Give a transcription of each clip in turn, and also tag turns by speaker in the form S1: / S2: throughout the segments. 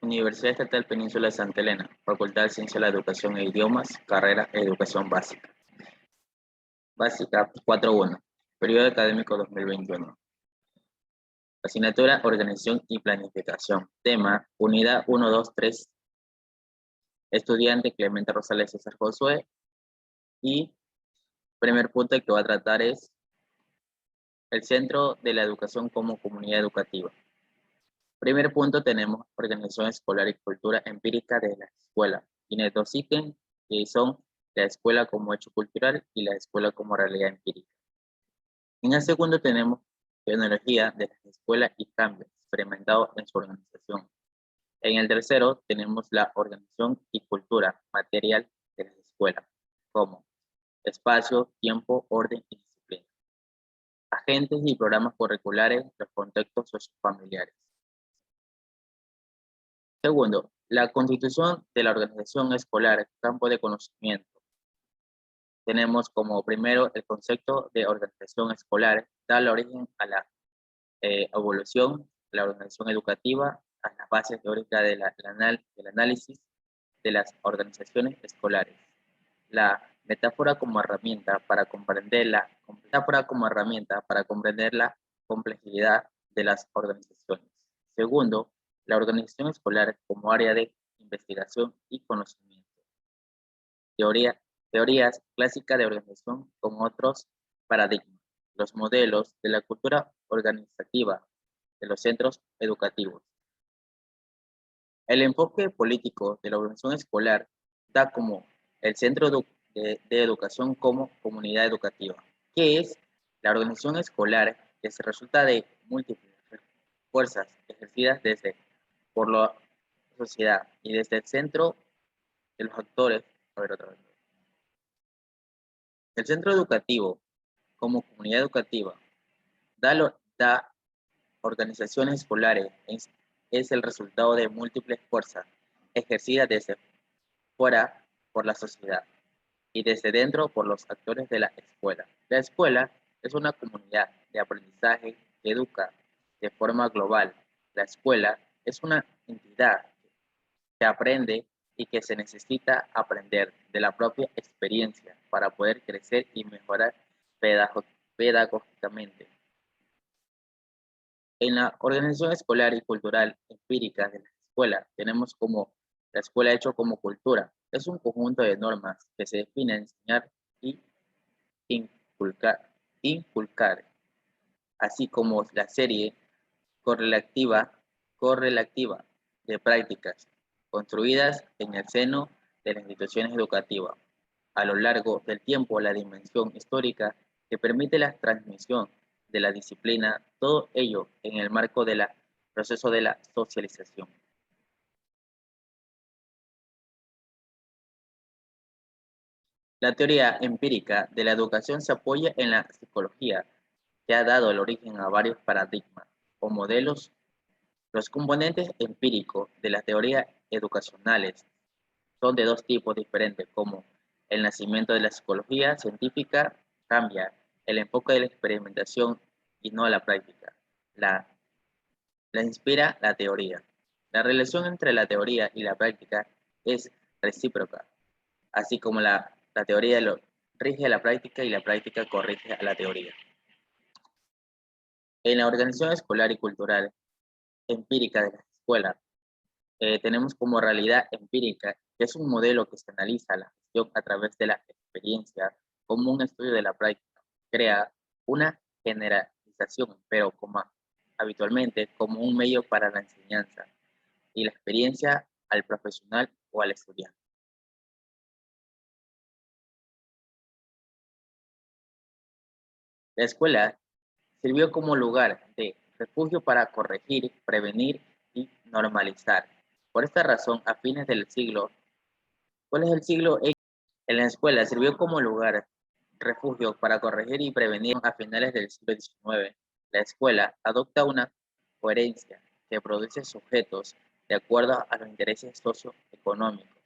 S1: Universidad Estatal Península de Santa Elena, Facultad de Ciencia de la Educación e Idiomas, carrera Educación Básica. Básica 4.1, periodo académico 2021. Asignatura Organización y Planificación. Tema, Unidad 1, 2, 3. Estudiante Clemente Rosales César Josué. Y primer punto que va a tratar es el centro de la educación como comunidad educativa. Primer punto tenemos organización escolar y cultura empírica de la escuela. Tiene dos ítems que son la escuela como hecho cultural y la escuela como realidad empírica. En el segundo tenemos tecnología de la escuela y cambios experimentados en su organización. En el tercero tenemos la organización y cultura material de la escuela, como espacio, tiempo, orden y disciplina. Agentes y programas curriculares, los contextos sociofamiliares. Segundo, la constitución de la organización escolar, campo de conocimiento. Tenemos como primero el concepto de organización escolar, da el origen a la evolución, la organización educativa, a las bases teóricas del análisis de las organizaciones escolares. La metáfora como herramienta para comprender la complejidad de las organizaciones. Segundo, la organización escolar como área de investigación y conocimiento. Teorías clásicas de organización con otros paradigmas. Los modelos de la cultura organizativa de los centros educativos. El enfoque político de la organización escolar da como el centro de educación como comunidad educativa, que es la organización escolar que se resulta de múltiples fuerzas ejercidas por la sociedad y desde el centro de los actores. A ver, otra vez. El centro educativo como comunidad educativa da organizaciones escolares es el resultado de múltiples fuerzas ejercidas desde fuera por la sociedad y desde dentro por los actores de la escuela. La escuela es una comunidad de aprendizaje que educa de forma global. La escuela es una entidad que aprende y que se necesita aprender de la propia experiencia para poder crecer y mejorar pedagógicamente. En la organización escolar y cultural empírica de la escuela, tenemos como la escuela hecho como cultura. Es un conjunto de normas que se define enseñar y inculcar, así como la serie correlativa de prácticas construidas en el seno de las instituciones educativas. A lo largo del tiempo, la dimensión histórica que permite la transmisión de la disciplina, todo ello en el marco del proceso de la socialización. La teoría empírica de la educación se apoya en la psicología, que ha dado el origen a varios paradigmas o modelos. Los componentes empíricos de las teorías educacionales son de dos tipos diferentes, como el nacimiento de la psicología científica cambia el enfoque de la experimentación y no la práctica. La inspira la teoría. La relación entre la teoría y la práctica es recíproca, así como la teoría rige a la práctica y la práctica corrige a la teoría. En la organización escolar y cultural empírica de la escuela, tenemos como realidad empírica, que es un modelo que se analiza la gestión a través de la experiencia como un estudio de la práctica. Crea una generalización, pero habitualmente como un medio para la enseñanza y la experiencia al profesional o al estudiante. La escuela sirvió como lugar de refugio para corregir, prevenir y normalizar. Por esta razón, a fines del siglo, ¿cuál es el siglo X? En la escuela sirvió como lugar refugio para corregir y prevenir. A finales del siglo XIX, la escuela adopta una coherencia que produce sujetos de acuerdo a los intereses socioeconómicos.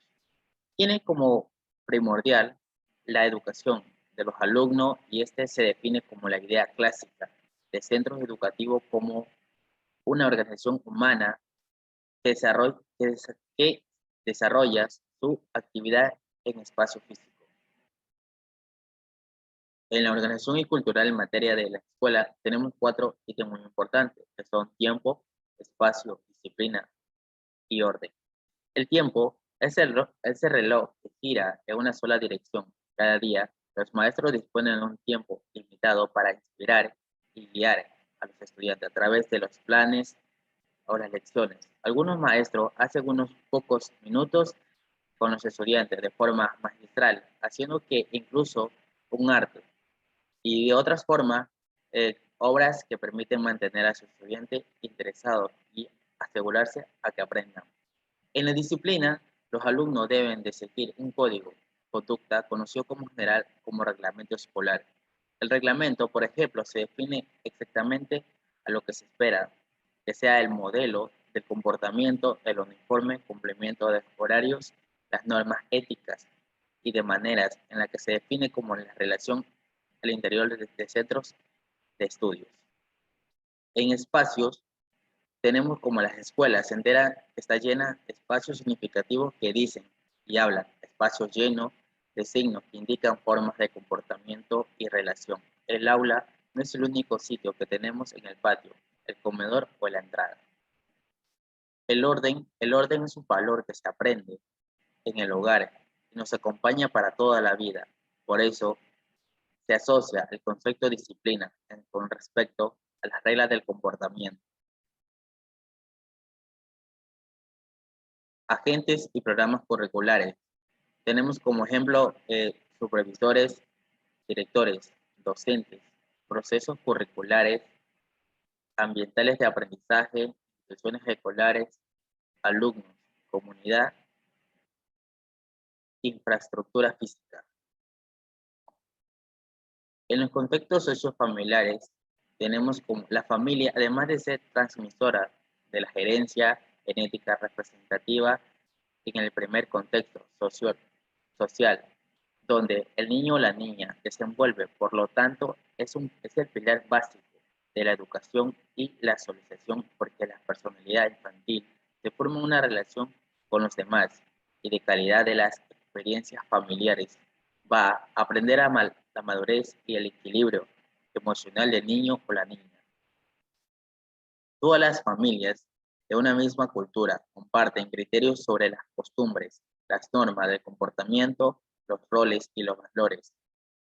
S1: Tiene como primordial la educación de los alumnos y este se define como la idea clásica de centros educativos como una organización humana que que desarrolla su actividad en espacio físico. En la organización y cultural en materia de la escuela tenemos 4 ítems muy importantes, que son tiempo, espacio, disciplina y orden. El tiempo es el reloj que gira en una sola dirección. Cada día, los maestros disponen de un tiempo limitado para inspirar y guiar a los estudiantes a través de los planes o las lecciones. Algunos maestros hacen unos pocos minutos con los estudiantes de forma magistral, haciendo que incluso un arte y de otras formas, obras que permiten mantener a su estudiante interesado y asegurarse a que aprendan. En la disciplina, los alumnos deben de seguir un código de conducta conocido como general como reglamento escolar. El reglamento, por ejemplo, se define exactamente a lo que se espera, que sea el modelo del comportamiento, el uniforme, cumplimiento de horarios, las normas éticas y de maneras en las que se define como la relación al interior de centros de estudios. En espacios, tenemos como las escuelas enteras está llena de espacios significativos que dicen y hablan, espacios llenos de signos que indican formas de comportamiento y relación. El aula no es el único sitio que tenemos en el patio, el comedor o la entrada. El orden es un valor que se aprende en el hogar y nos acompaña para toda la vida. Por eso se asocia el concepto de disciplina con respecto a las reglas del comportamiento. Agentes y programas curriculares. Tenemos como ejemplo supervisores, directores, docentes, procesos curriculares, ambientales de aprendizaje, instituciones escolares, alumnos, comunidad, infraestructura física. En los contextos sociofamiliares tenemos como la familia, además de ser transmisora de la gerencia genética representativa en el primer contexto social, donde el niño o la niña desenvuelve, por lo tanto, es el pilar básico de la educación y la socialización, porque la personalidad infantil se forma una relación con los demás y de calidad de las experiencias familiares. Va a aprender la madurez y el equilibrio emocional del niño o la niña. Todas las familias de una misma cultura comparten criterios sobre las costumbres, las normas de comportamiento, los roles y los valores.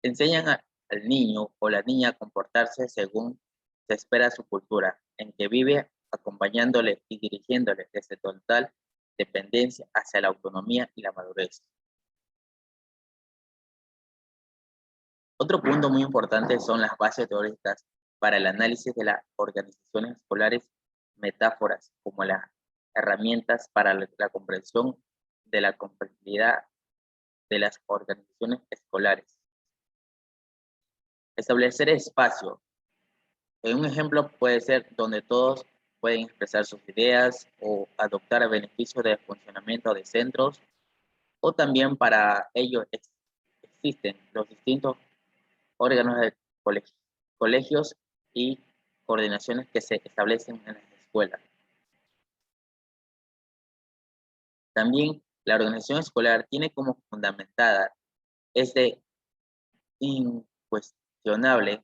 S1: Enseñan al niño o la niña a comportarse según se espera su cultura, en que vive acompañándole y dirigiéndole desde total dependencia hacia la autonomía y la madurez. Otro punto muy importante son las bases teóricas para el análisis de las organizaciones escolares, metáforas como las herramientas para la comprensión de la complejidad de las organizaciones escolares. Establecer espacio. Un ejemplo puede ser donde todos pueden expresar sus ideas o adoptar beneficios del funcionamiento de centros, o también para ello existen los distintos órganos de colegios y coordinaciones que se establecen en las escuelas. También la organización escolar tiene como fundamentada este incuestionable,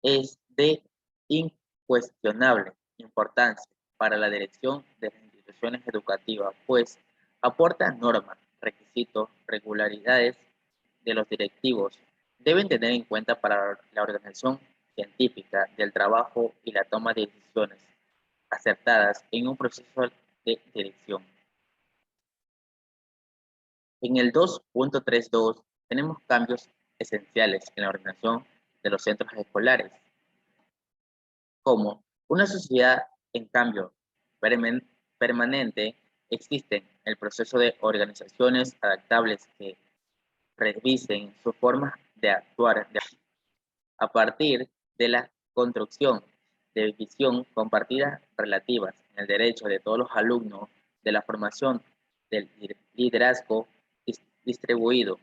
S1: es de incuestionable importancia para la dirección de las instituciones educativas, pues aporta normas, requisitos, regularidades de los directivos. Deben tener en cuenta para la organización científica del trabajo y la toma de decisiones acertadas en un proceso de dirección. En el 2.32 tenemos cambios esenciales en la organización de los centros escolares, como una sociedad en cambio permanente. Existe el proceso de organizaciones adaptables que revisen su forma de actuar a partir de la construcción de visión compartida relativas en el derecho de todos los alumnos de la formación del liderazgo distribuido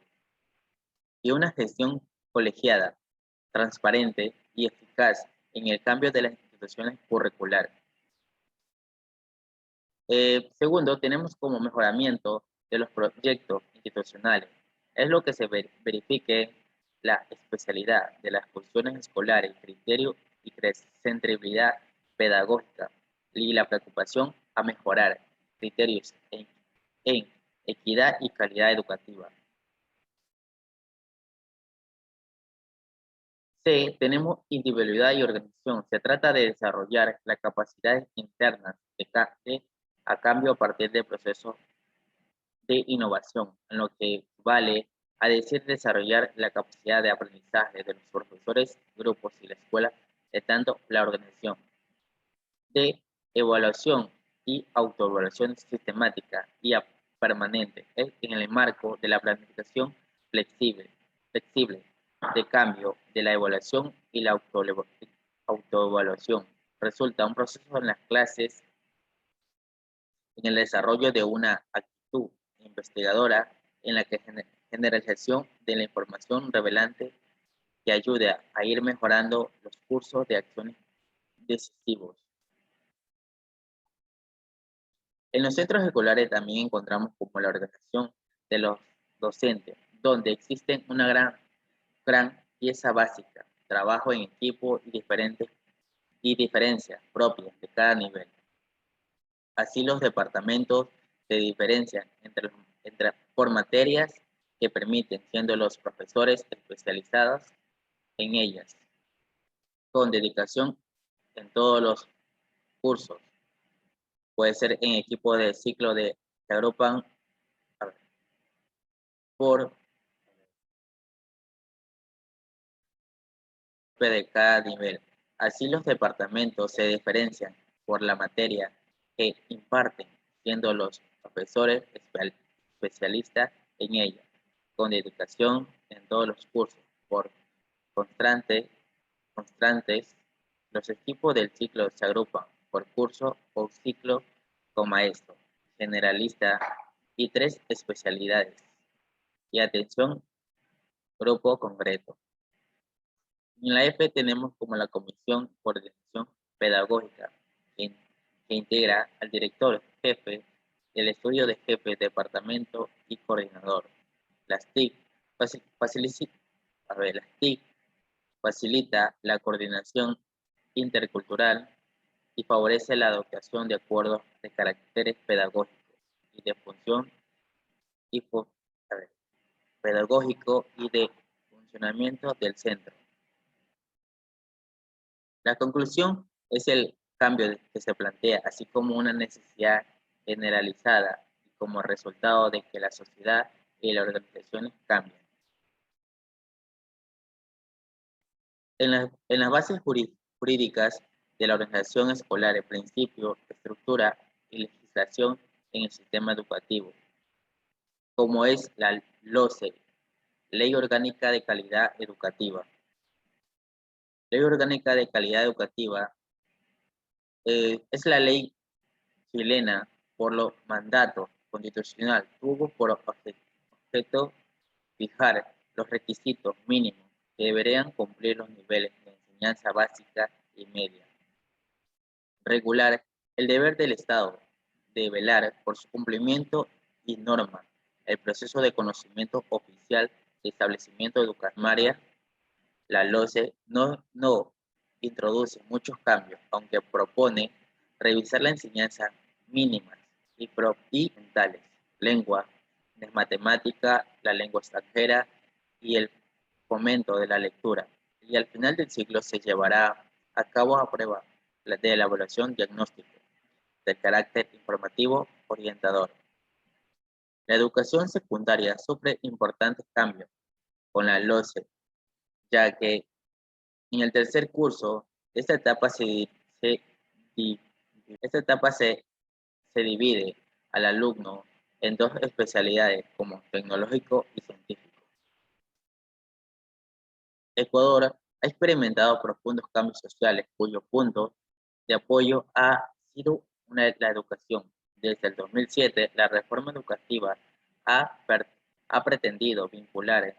S1: y una gestión colegiada, transparente y eficaz en el cambio de las instituciones curriculares. Segundo, tenemos como mejoramiento de los proyectos institucionales. Es lo que se verifique la especialidad de las funciones escolares, criterio y centralidad pedagógica y la preocupación a mejorar criterios en equidad y calidad educativa. C. Tenemos individualidad y organización. Se trata de desarrollar las capacidades internas a cambio a partir de procesos de innovación, en lo que vale a decir desarrollar la capacidad de aprendizaje de los profesores, grupos y la escuela, de tanto la organización. De evaluación y autoevaluación sistemática y permanente en el marco de la planificación flexible de cambio de la evaluación y la autoevaluación. Resulta un proceso en las clases en el desarrollo de una actitud investigadora en la que generalización de la información revelante que ayude a ir mejorando los cursos de acciones decisivos. En los centros escolares también encontramos como la organización de los docentes, donde existen una gran pieza básica, trabajo en equipo y diferencias propias de cada nivel. Así los departamentos se diferencian por materias que permiten, siendo los profesores especializados en ellas, con dedicación en todos los cursos. Puede ser en equipo de ciclo se agrupan por de cada nivel. Así los departamentos se diferencian por la materia que imparten, siendo los profesores especialistas en ella, con dedicación en todos los cursos, por constantes, los equipos del ciclo se agrupan por curso o ciclo con maestro, generalista y 3 especialidades. Y atención, grupo concreto. En la F tenemos como la Comisión Coordinación Pedagógica, que integra al director jefe, el estudio de jefe, departamento y coordinador. Las TIC, las TIC facilita la coordinación intercultural y favorece la adoptación de acuerdos de caracteres pedagógicos y de función y pedagógico y de funcionamiento del centro. La conclusión es el cambio que se plantea, así como una necesidad generalizada y como resultado de que la sociedad y las organizaciones cambian. En las bases jurídicas de la organización escolar, el principio, estructura y legislación en el sistema educativo, como es la LOCE, Ley Orgánica de Calidad Educativa. Ley Orgánica de Calidad Educativa es la ley chilena por los mandatos constitucional. Tuvo por objeto fijar los requisitos mínimos que deberían cumplir los niveles de enseñanza básica y media. Regular el deber del Estado de velar por su cumplimiento y norma el proceso de conocimiento oficial de establecimiento educacional. La LOCE no introduce muchos cambios, aunque propone revisar la enseñanza mínimas y fundamentales, lengua, matemática, la lengua extranjera y el fomento de la lectura. Y al final del ciclo se llevará a cabo a prueba de la evaluación diagnóstico de carácter informativo orientador. La educación secundaria sufre importantes cambios con la LOCE, ya que en el tercer curso, esta etapa se divide al alumno en 2 especialidades como tecnológico y científico. Ecuador ha experimentado profundos cambios sociales cuyo punto de apoyo ha sido la educación. Desde el 2007, la reforma educativa ha pretendido vincular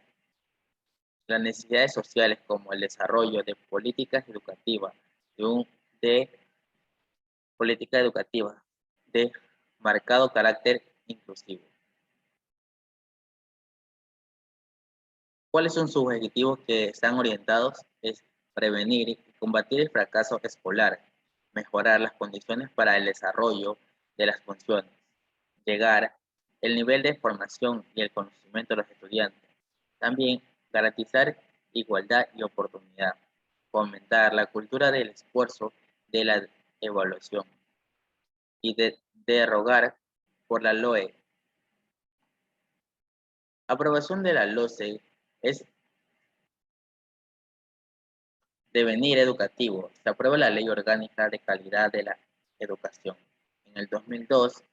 S1: las necesidades sociales como el desarrollo de políticas educativas, de política educativa de marcado carácter inclusivo. ¿Cuáles son sus objetivos que están orientados? Es prevenir y combatir el fracaso escolar, mejorar las condiciones para el desarrollo de las funciones, llegar el nivel de formación y el conocimiento de los estudiantes. También garantizar igualdad y oportunidad, fomentar la cultura del esfuerzo, de la evaluación y de derogar por la LOE. Aprobación de la LOCE es devenir educativo. Se aprueba la Ley Orgánica de Calidad de la Educación. En el 2002,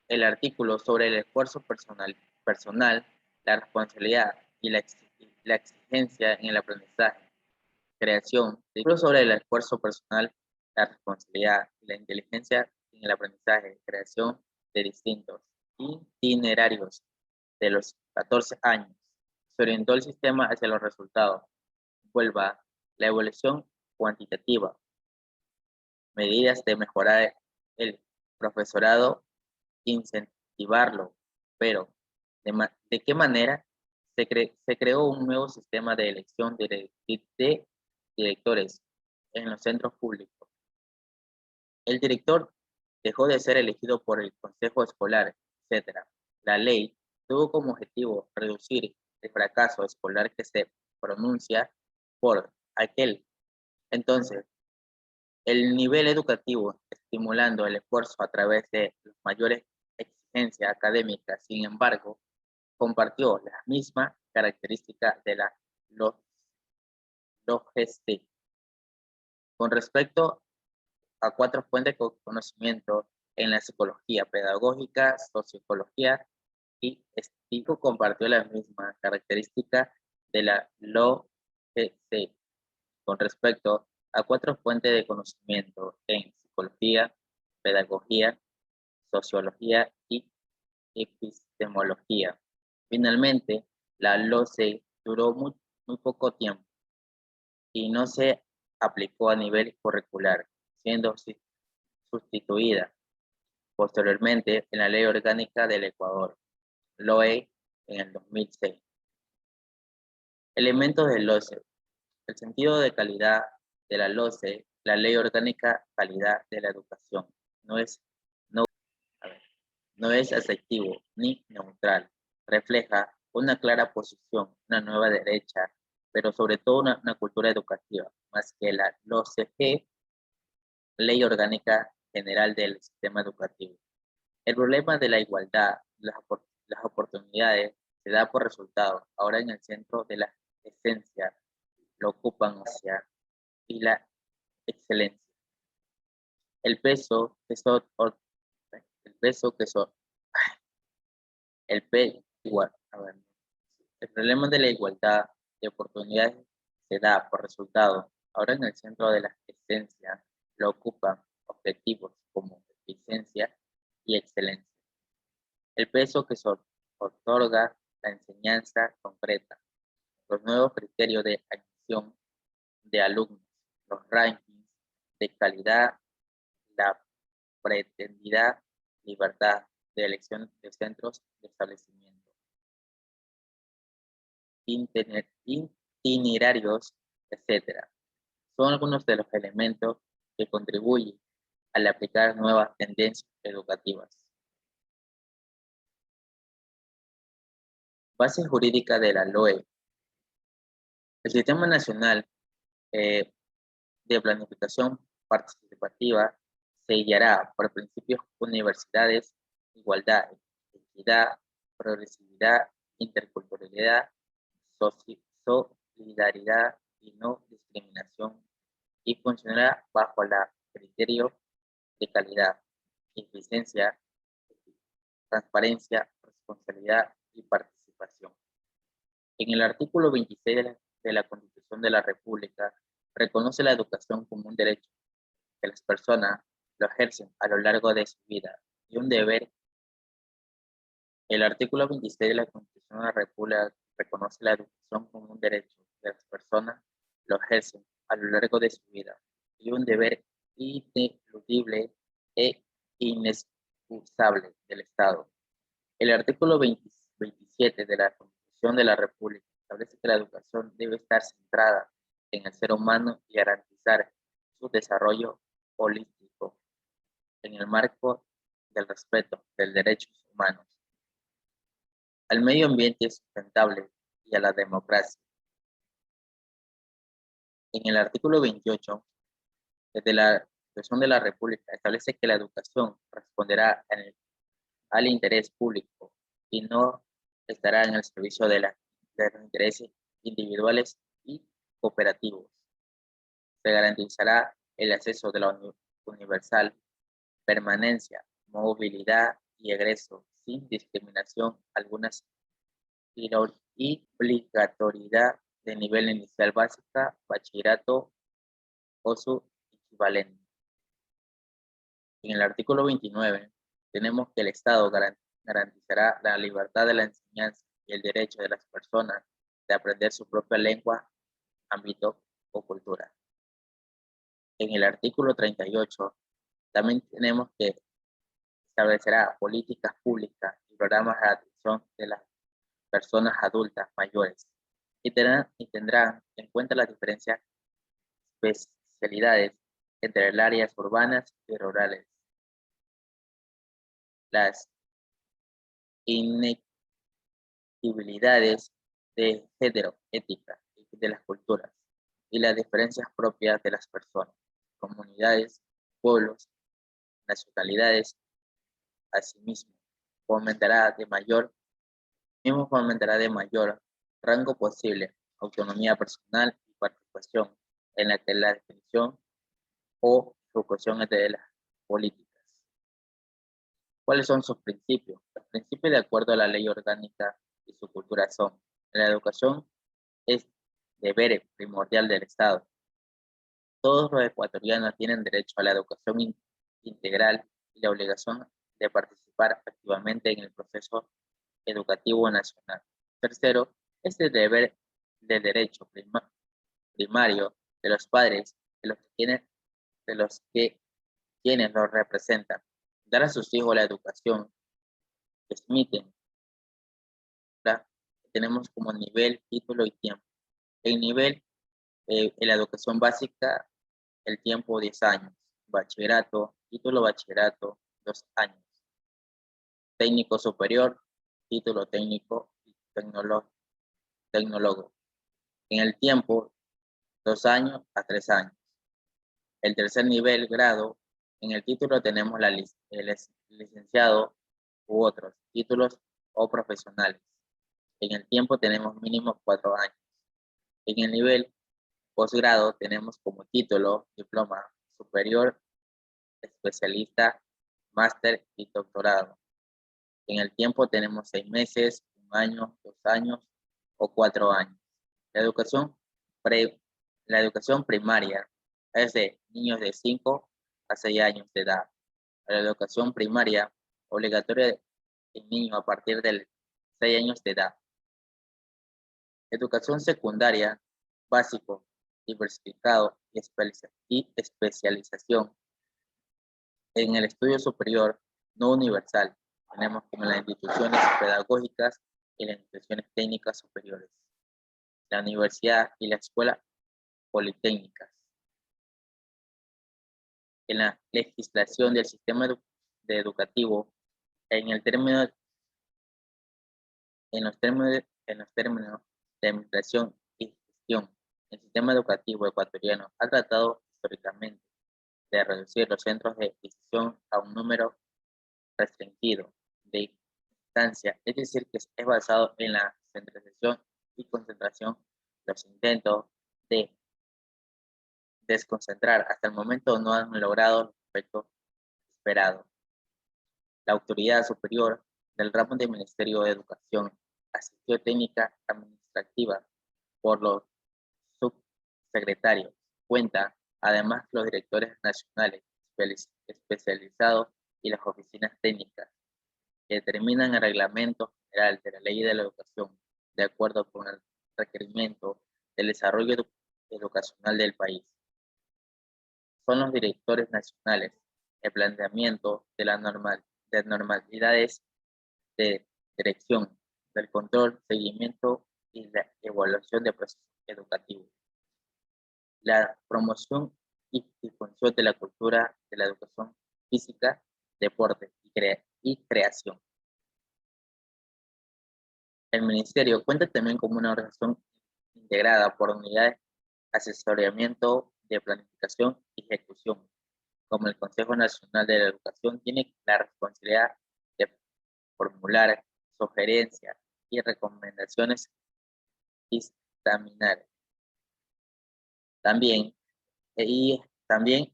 S1: el artículo sobre el esfuerzo personal, la responsabilidad y la exigencia en el aprendizaje, creación, el artículo sobre el esfuerzo personal, la responsabilidad y la inteligencia en el aprendizaje, creación de distintos itinerarios de los 14 años. Se orientó el sistema hacia los resultados. Vuelva la evolución cuantitativa, medidas de mejorar el profesorado, incentivarlo, pero ¿de qué manera? Se creó un nuevo sistema de elección de directores en los centros públicos. El director dejó de ser elegido por el consejo escolar, etc. La ley tuvo como objetivo reducir el fracaso escolar que se pronuncia por aquel. Entonces, el nivel educativo, estimulando el esfuerzo a través de las mayores exigencias académicas, sin embargo, compartió las mismas características de la LOGST. Con respecto a 4 fuentes de conocimiento en la psicología pedagógica, sociología y estilo, compartió las mismas características de la LOGST. Con respecto a 4 fuentes de conocimiento en psicología, pedagogía, sociología y epistemología. Finalmente, la LOCE duró muy poco tiempo y no se aplicó a nivel curricular, siendo sustituida posteriormente en la Ley Orgánica del Ecuador, LOE, en el 2006. Elementos del LOCE. El sentido de calidad de la LOCE, la Ley Orgánica Calidad de la Educación, no es asertivo ni neutral. Refleja una clara posición, una nueva derecha, pero sobre todo una cultura educativa, más que la LOCG, Ley Orgánica General del Sistema Educativo. El problema de la igualdad, las oportunidades, se da por resultado. Ahora en el centro de la esencia lo ocupan hacia y la excelencia. El peso que son, el peso que son, el P igual, a ver, el problema de la igualdad de oportunidades se da por resultado. Ahora en el centro de la esencia lo ocupan objetivos como eficiencia y excelencia. El peso que otorga la enseñanza concreta, los nuevos criterios de admisión de alumnos, los rankings de calidad, la pretendida libertad de elección de centros de establecimiento, itinerarios, etc. Son algunos de los elementos que contribuyen al aplicar nuevas tendencias educativas. Base jurídica de la LOE. El Sistema Nacional de Planificación Participativa se guiará por principios universidades, igualdad, equidad, progresividad, interculturalidad, solidaridad y no discriminación, y funcionará bajo el criterio de calidad, eficiencia, transparencia, responsabilidad y participación. En el artículo 26 de la Constitución de la República, reconoce la educación como un derecho que las personas lo ejercen a lo largo de su vida y un deber. El artículo 26 de la Constitución de la República reconoce la educación como un derecho que las personas lo ejercen a lo largo de su vida y un deber ineludible e usable del Estado. El artículo 27 de la Constitución de la República establece que la educación debe estar centrada en el ser humano y garantizar su desarrollo holístico en el marco del respeto de derechos humanos, al medio ambiente sustentable y a la democracia. En el artículo 28 de la Constitución de la República establece que la educación responderá al interés público y no estará en el servicio de los intereses individuales y cooperativos. Se garantizará el acceso de la universal, permanencia, movilidad y egreso sin discriminación alguna y la obligatoriedad de nivel inicial básica, bachillerato o su equivalente. En el artículo 29 tenemos que el Estado garantizará la libertad de la enseñanza y el derecho de las personas de aprender su propia lengua, ámbito o cultura. En el artículo 38 también tenemos que establecerá políticas públicas y programas de atención de las personas adultas mayores y tendrán en cuenta las diferentes especialidades entre las áreas urbanas y rurales. Las inequidades de género, ética y de las culturas y las diferencias propias de las personas, comunidades, pueblos, nacionalidades. Asimismo, fomentará de mayor rango posible autonomía personal y participación en la definición o ejecución de las políticas. ¿Cuáles son sus principios? Los principios de acuerdo a la ley orgánica y su cultura son: la educación es deber primordial del Estado. Todos los ecuatorianos tienen derecho a la educación integral y la obligación de participar activamente en el proceso educativo nacional. Tercero, es el deber del derecho primario de los padres, de los que quienes los representan, dar a sus hijos la educación que emiten. Tenemos como nivel, título y tiempo. El nivel, en la educación básica, el tiempo 10 años. Bachillerato, título bachillerato, 2 años. Técnico superior, título técnico y tecnólogo. En el tiempo, 2 años a 3 años. El tercer nivel, grado, en el título tenemos el licenciado u otros títulos o profesionales. En el tiempo tenemos mínimo 4 años. En el nivel posgrado tenemos como título, diploma superior, especialista, máster y doctorado. En el tiempo tenemos 6 meses, 1 año, 2 años o 4 años. La educación primaria es de niños de 5 a 6 años de edad. La educación primaria obligatoria en niños a partir de 6 años de edad. Educación secundaria, básico, diversificado y especialización. En el estudio superior no universal, tenemos como las instituciones pedagógicas y las instituciones técnicas superiores, la universidad y la escuela politécnicas. En la legislación del sistema educativo, en los términos de administración y gestión, el sistema educativo ecuatoriano ha tratado históricamente de reducir los centros de decisión a un número restringido de instancia, es decir, que es basado en la centralización y concentración. Los intentos de desconcentrar hasta el momento no han logrado el efecto esperado. La autoridad superior del ramo del Ministerio de Educación asistió técnica administrativa por los subsecretarios. Cuenta además los directores nacionales especializados y las oficinas técnicas que determinan el reglamento general de la ley de la educación de acuerdo con el requerimiento del desarrollo educacional del país. Son los directores nacionales el planteamiento de de normalidades de dirección, del control, seguimiento y la evaluación de procesos educativos. La promoción y difusión de la cultura de la educación física, deporte y creación. El Ministerio cuenta también con una organización integrada por unidades de asesoramiento de planificación y ejecución, como el Consejo Nacional de la Educación tiene la responsabilidad de formular sugerencias y recomendaciones dictaminales. También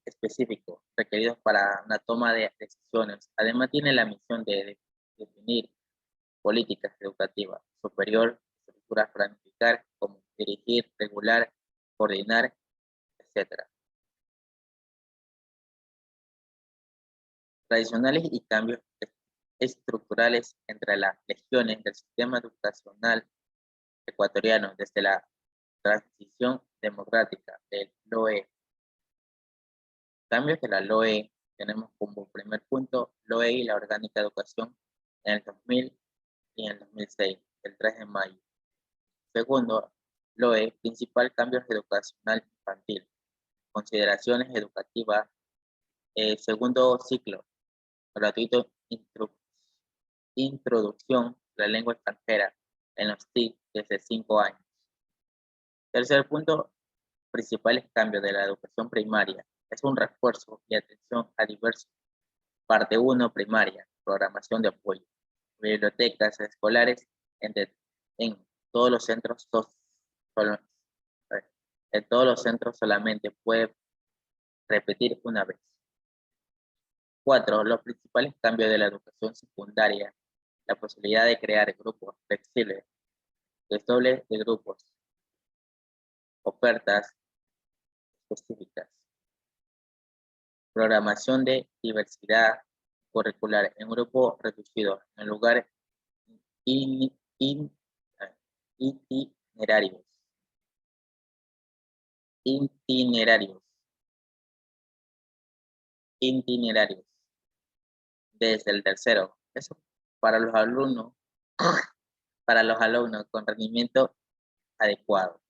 S1: específicos requeridos para una toma de decisiones. Además tiene la misión de definir políticas educativas superior, estructuras planificar, como dirigir, regular, coordinar, etc. Tradicionales y cambios estructurales entre las regiones del sistema educacional ecuatoriano desde la transición democrática del LOE. Cambios de la LOE tenemos como primer punto LOE y la orgánica de educación en el 2000 y en el 2006, el 3 de mayo. Segundo, LOE, principal cambios educacional infantil, consideraciones educativas, segundo ciclo, gratuito, introducción a la lengua extranjera en los TIC desde 5 años. Tercer punto, principales cambios de la educación primaria. Es un refuerzo y atención a diversos. Parte 1, primaria, programación de apoyo. Bibliotecas escolares en todos los centros en todos los centros solamente puede repetir una vez. 4. Los principales cambios de la educación secundaria. La posibilidad de crear grupos flexibles, desdobles de grupos, ofertas específicas. Programación de diversidad curricular en grupo reducido, en lugar itinerarios. Itinerarios. Desde el tercero. Eso para los alumnos con rendimiento adecuado.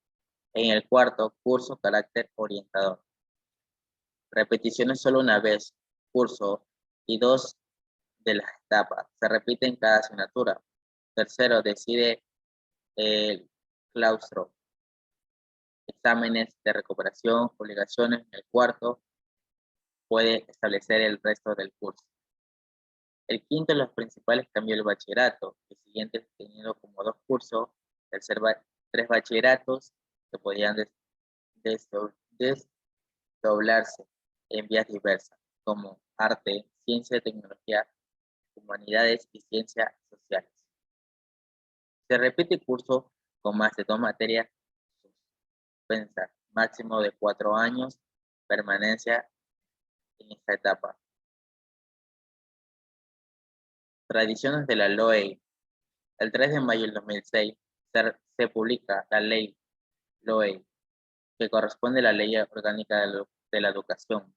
S1: En el cuarto, curso carácter orientador. Repeticiones solo una vez, curso y 2 de las etapas. Se repiten cada asignatura. Tercero, decide el claustro. Exámenes de recuperación, obligaciones. En el cuarto, puede establecer el resto del curso. El quinto, los principales cambios del bachillerato. El siguiente teniendo como 2 cursos. Tercer, 3 bachilleratos que podían desdoblarse en vías diversas, como arte, ciencia, tecnología, humanidades y ciencias sociales. Se repite el curso con más de 2 materias suspensas, máximo de 4 años, permanencia en esta etapa. Tradiciones de la LOE. El 3 de mayo del 2006 se publica la ley LOE, que corresponde a la Ley Orgánica de la Educación.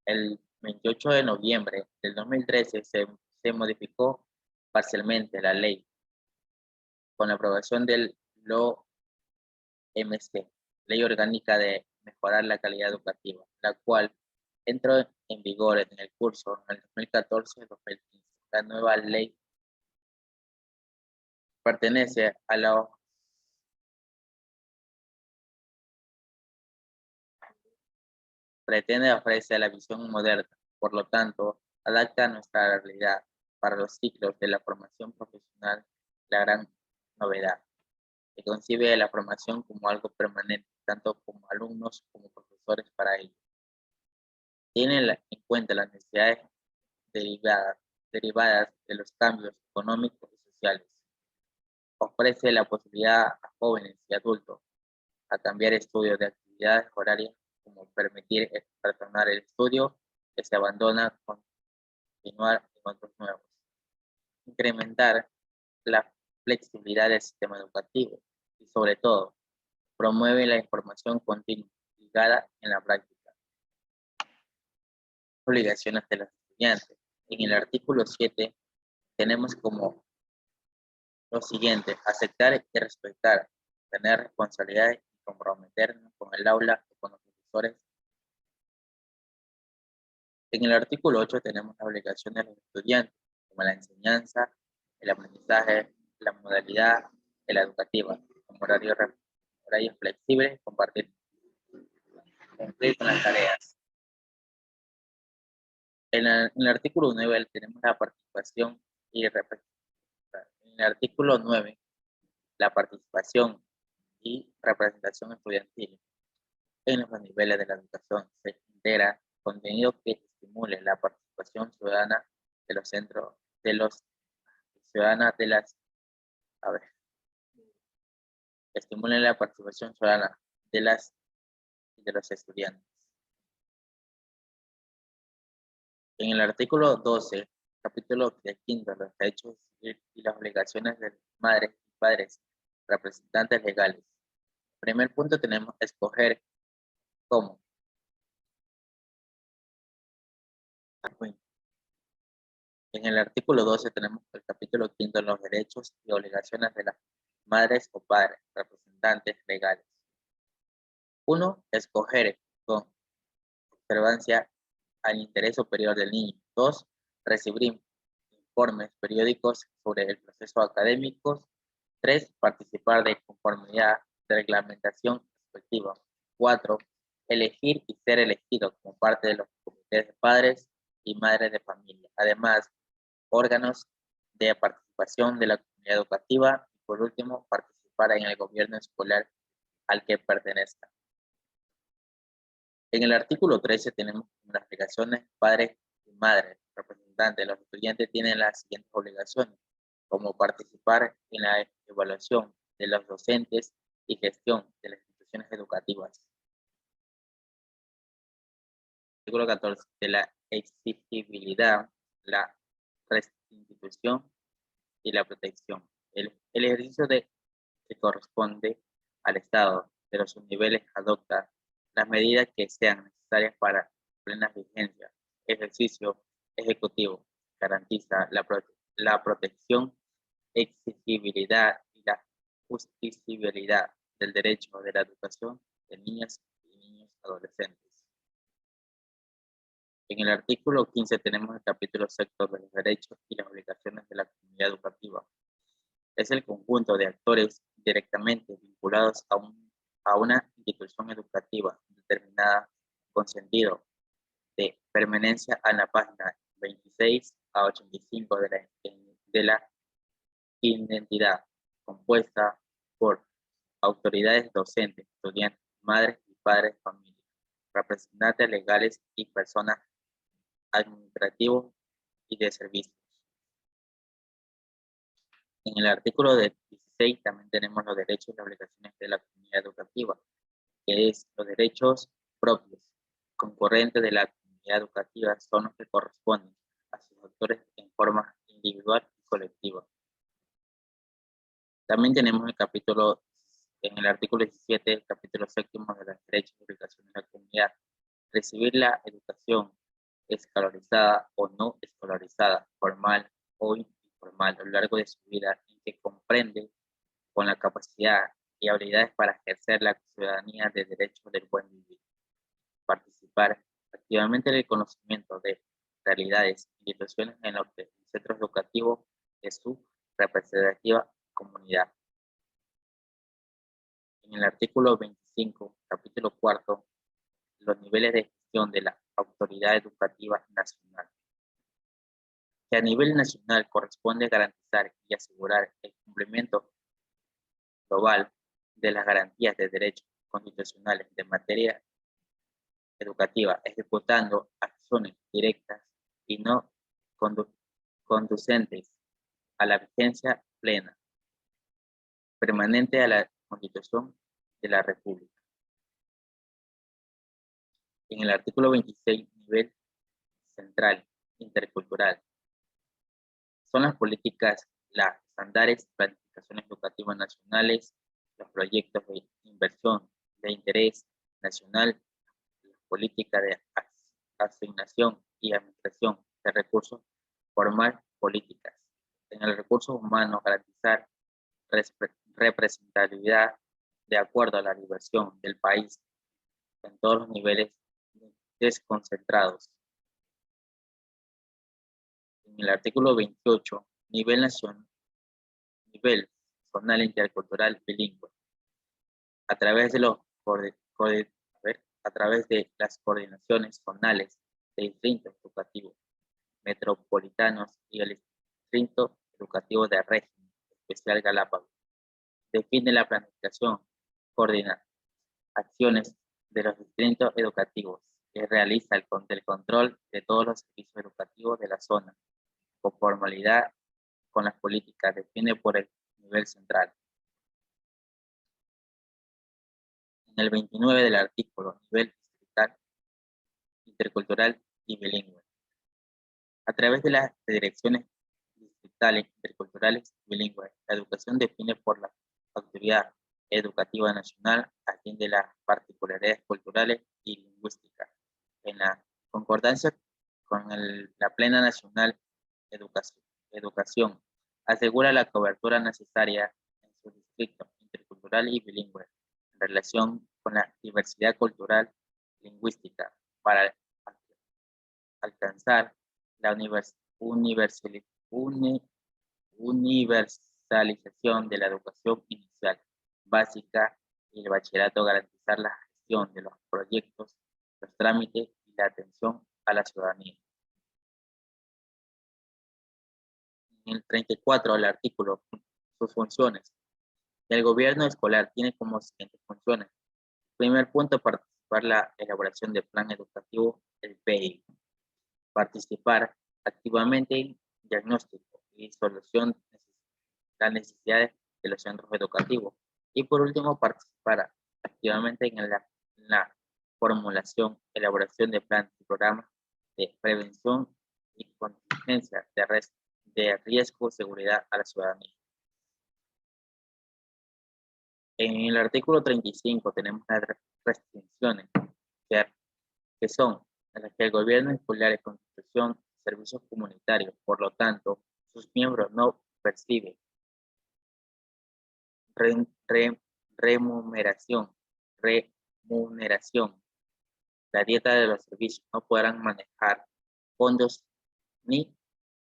S1: El 28 de noviembre del 2013 se modificó parcialmente la ley con la aprobación del LOMC, Ley Orgánica de Mejorar la Calidad Educativa, la cual entró en vigor en el curso en el 2014-2015. La nueva ley pertenece a la pretende ofrecer la visión moderna, por lo tanto, adapta a nuestra realidad. Para los ciclos de la formación profesional, la gran novedad, que concibe la formación como algo permanente, tanto como alumnos como profesores para ellos. Tiene en cuenta las necesidades derivadas de los cambios económicos y sociales. Ofrece la posibilidad a jóvenes y adultos a cambiar estudios de actividades horarias, como permitir retornar el estudio que se abandona, continuar en otros nuevos. Incrementar la flexibilidad del sistema educativo y, sobre todo, promueve la información continua ligada en la práctica. Obligaciones de los estudiantes. En el artículo 7 tenemos como lo siguiente: aceptar y respetar, tener responsabilidades y comprometernos con el aula y con los profesores. En el artículo 8 tenemos las obligaciones de los estudiantes, como la enseñanza, el aprendizaje, la modalidad, la educativa, como horarios flexibles, compartir, cumplir con las tareas. En el artículo 9 tenemos la participación y representación. En el artículo 9, la participación y representación estudiantil en los niveles de la educación se integra contenido que estimule la participación ciudadana de los centros, de los ciudadanas de las, a ver, estimulen la participación ciudadana de las y de los estudiantes. En el artículo 12, capítulo 5, los derechos y las obligaciones de madres y padres, representantes legales. Primer punto tenemos escoger cómo. En el artículo 12 tenemos el capítulo 5, los derechos y obligaciones de las madres o padres, representantes legales. 1. Escoger con observancia al interés superior del niño. 2. Recibir informes periódicos sobre el proceso académico. 3. Participar de conformidad de reglamentación respectiva. 4. Elegir y ser elegido como parte de los comités de padres y madres de familia. Además, órganos de participación de la comunidad educativa. Y por último, participar en el gobierno escolar al que pertenezca. En el artículo 13 tenemos las obligaciones padres y madres, representantes. Los estudiantes tienen las siguientes obligaciones, como participar en la evaluación de los docentes y gestión de las instituciones educativas. Artículo 14, de la exigibilidad, la restitución y la protección. El ejercicio que corresponde al Estado de los subniveles adopta las medidas que sean necesarias para plena vigencia. Ejercicio ejecutivo garantiza la protección, exigibilidad y la justiciabilidad del derecho de la educación de niñas y niños adolescentes. En el artículo 15 tenemos el capítulo 6 de los derechos y las obligaciones de la comunidad educativa. Es el conjunto de actores directamente vinculados a una institución educativa determinada con sentido de permanencia a la página 26 a 85 de la identidad, compuesta por autoridades docentes, estudiantes, madres y padres de familia, representantes legales y personas administrativos y de servicios. En el artículo 16 también tenemos los derechos y las obligaciones de la comunidad educativa, que es los derechos propios, concurrentes de la comunidad educativa son los que corresponden a sus autores en forma individual y colectiva. También tenemos en el artículo 17, el capítulo 7 de los derechos y obligaciones de la comunidad. Recibir la educación escolarizada o no escolarizada, formal o informal, a lo largo de su vida, y que comprende con la capacidad y habilidades para ejercer la ciudadanía de derechos del buen vivir. Participar activamente en el conocimiento de realidades y situaciones en los centros educativos de su representativa comunidad. En el artículo 25, capítulo 4, los niveles de gestión de la autoridad educativa nacional. Que a nivel nacional corresponde garantizar y asegurar el cumplimiento global de las garantías de derechos constitucionales de materia educativa, ejecutando acciones directas y no conducentes a la vigencia plena, permanente a la Constitución de la República. En el artículo 26, nivel central, intercultural, son las políticas, las estándares, planificaciones educativas nacionales, los proyectos de inversión de interés nacional, la política de asignación y administración de recursos formar políticas. En el recurso humano, garantizar representatividad de acuerdo a la diversión del país en todos los niveles desconcentrados. En el artículo 28, nivel zonal intercultural bilingüe. A través de las coordinaciones zonales de distritos educativos metropolitanos y el distrito educativo de régimen especial Galápagos. Define la planificación, coordina acciones de los distritos educativos que realiza el control de todos los servicios educativos de la zona, conformidad con las políticas define por el nivel central. En el 29 del artículo, nivel distrital, intercultural y bilingüe. A través de las direcciones distritales, interculturales y bilingües, la educación define por la autoridad educativa nacional, atiende las particularidades culturales y lingüísticas. En la concordancia con la plena nacional educación, asegura la cobertura necesaria en su distrito intercultural y bilingüe en relación con la diversidad cultural lingüística para alcanzar la universalización de la educación inicial, básica y el bachillerato, garantizar la gestión de los proyectos, los trámites y la atención a la ciudadanía. En el 34, el artículo, sus funciones. El gobierno escolar tiene como siguientes funciones. Primer punto, participar en la elaboración del plan educativo, el PEI. Participar activamente en diagnóstico y solución de las necesidades de los centros educativos. Y por último, participar activamente en la formulación, elaboración de planes y programas de prevención y contingencia de riesgo, seguridad a la ciudadanía. En el artículo 35 tenemos las restricciones que son en las que el gobierno escolar es constitución de servicios comunitarios, por lo tanto, sus miembros no perciben remuneración, la dieta de los servicios, no podrán manejar fondos ni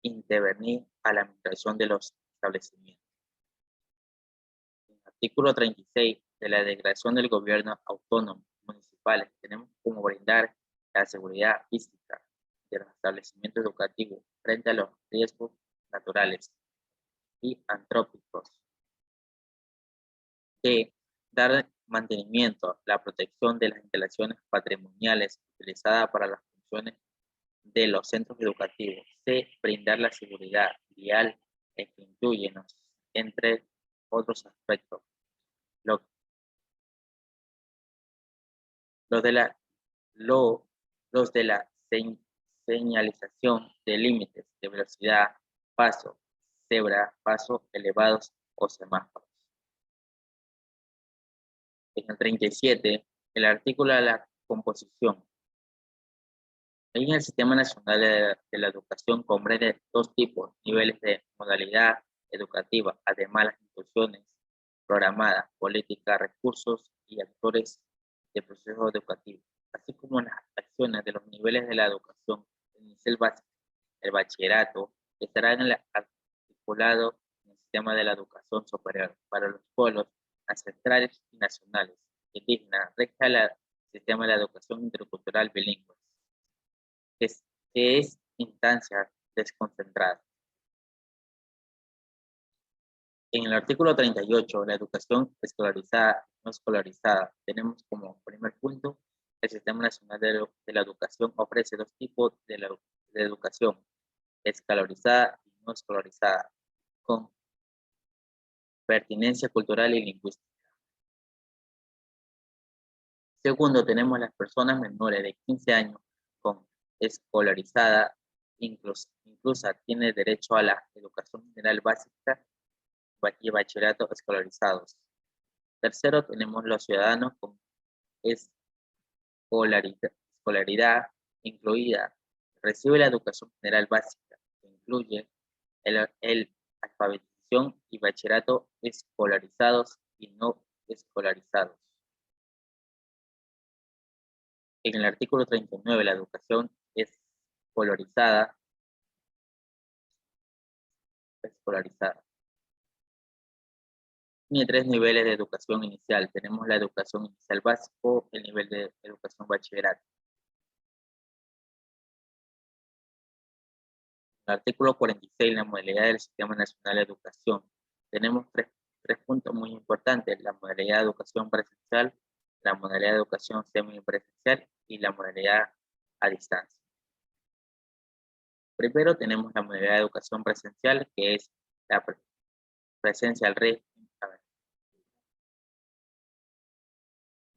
S1: intervenir a la administración de los establecimientos. En el artículo 36 de la Declaración del Gobierno Autónomo Municipales, tenemos como brindar la seguridad física de los establecimientos educativos frente a los riesgos naturales y antrópicos, de dar mantenimiento a la protección de las instalaciones patrimoniales utilizadas para las funciones de los centros educativos, de brindar la seguridad vial que incluye, entre otros aspectos, los de la señalización de límites de velocidad, paso, cebra, paso elevados o semáforos. En el 37, el artículo de la composición. En el Sistema Nacional de la Educación comprende dos tipos, niveles de modalidad educativa, además las instituciones programadas, política, recursos y actores de proceso educativo, así como las acciones de los niveles de la educación inicial básica, el bachillerato, estarán articulado en el sistema de la educación superior para los pueblos ancestrales y nacionales, indígenas, resta el sistema de la educación intercultural bilingüe, que es instancia desconcentrada. En el artículo 38, la educación escolarizada y no escolarizada, tenemos como primer punto, el Sistema Nacional de la Educación ofrece dos tipos de educación, escolarizada y no escolarizada, con pertinencia cultural y lingüística. Segundo, tenemos las personas menores de 15 años con escolarizada, incluso tiene derecho a la educación general básica y bachillerato escolarizados. Tercero, tenemos los ciudadanos con escolaridad incluida. Recibe la educación general básica, que incluye el alfabetización y bachillerato escolarizados y no escolarizados. En el artículo 39, la educación escolarizada. Tiene tres niveles de educación inicial. Tenemos la educación inicial básico, el nivel de educación bachillerato. En el artículo 46, la modalidad del Sistema Nacional de Educación. Tenemos tres puntos muy importantes: la modalidad de educación presencial, la modalidad de educación semipresencial y la modalidad a distancia. Primero tenemos la modalidad de educación presencial, que es la presencia al régimen.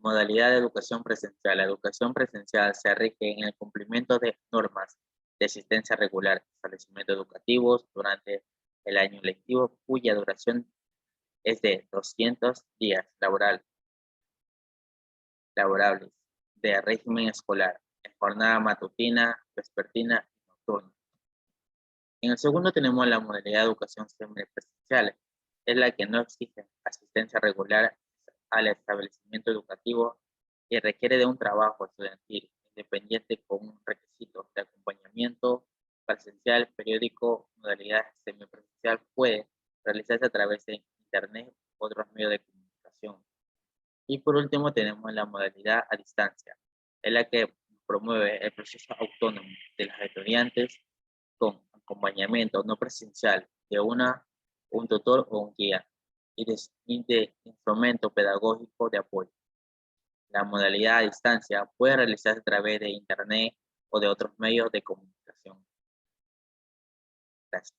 S1: Modalidad de educación presencial. La educación presencial se rige en el cumplimiento de normas de asistencia regular, establecimientos educativos durante el año lectivo, cuya duración es de 200 días laborables de régimen escolar, en jornada matutina, vespertina y nocturna. En el segundo tenemos la modalidad de educación semipresencial, es la que no exige asistencia regular al establecimiento educativo y requiere de un trabajo estudiantil independiente con un requisito de acompañamiento presencial, periódico. Modalidad semipresencial puede realizarse a través de internet u otros medios de comunicación. Y por último tenemos la modalidad a distancia, es la que promueve el proceso autónomo de los estudiantes con acompañamiento no presencial de un tutor o un guía y de instrumento pedagógico de apoyo. La modalidad a distancia puede realizarse a través de internet o de otros medios de comunicación. Gracias.